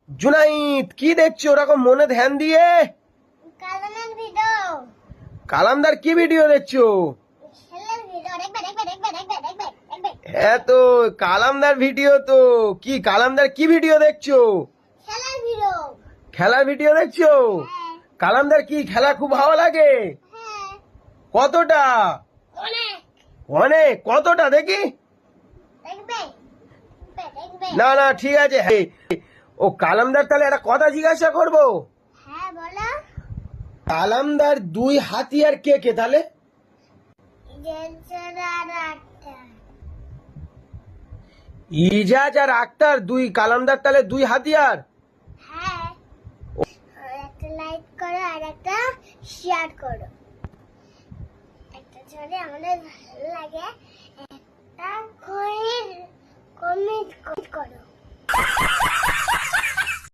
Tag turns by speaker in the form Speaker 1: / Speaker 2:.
Speaker 1: জুনাইদ, কি দেখছো ওরকম মনে ধ্যান দিয়ে?
Speaker 2: কালামের ভিডিও।
Speaker 1: কালামদার কি ভিডিও দেখছো?
Speaker 2: খেলার ভিডিও। দেখবে।
Speaker 1: হ্যাঁ তো কালামদার ভিডিও তো। কি কালামদার কি ভিডিও দেখছো?
Speaker 2: খেলার ভিডিও।
Speaker 1: খেলার ভিডিও দেখছো?
Speaker 2: হ্যাঁ।
Speaker 1: কালামদার কি খেলা খুব ভালো লাগে?
Speaker 2: হ্যাঁ।
Speaker 1: কতটা?
Speaker 2: অনেক।
Speaker 1: অনেক। কতটা দেখি?
Speaker 2: দেখবে।
Speaker 1: না না, ঠিক আছে। ও কালামদার তাহলে একটা কথা জিজ্ঞাসা করবো।
Speaker 2: হ্যাঁ বলো।
Speaker 1: কালামদার দুই হাতিয়ার কে কে তাহলে?
Speaker 2: আর একটা।
Speaker 1: ইজাজ আর আক্তার দুই কালামদার তাহলে দুই হাতিয়ার।
Speaker 2: হ্যাঁ। আর একটা লাইক করো আর একটা শেয়ার করো। একটা যদি আমাদের ভালো লাগে একটা কমেন্ট করো।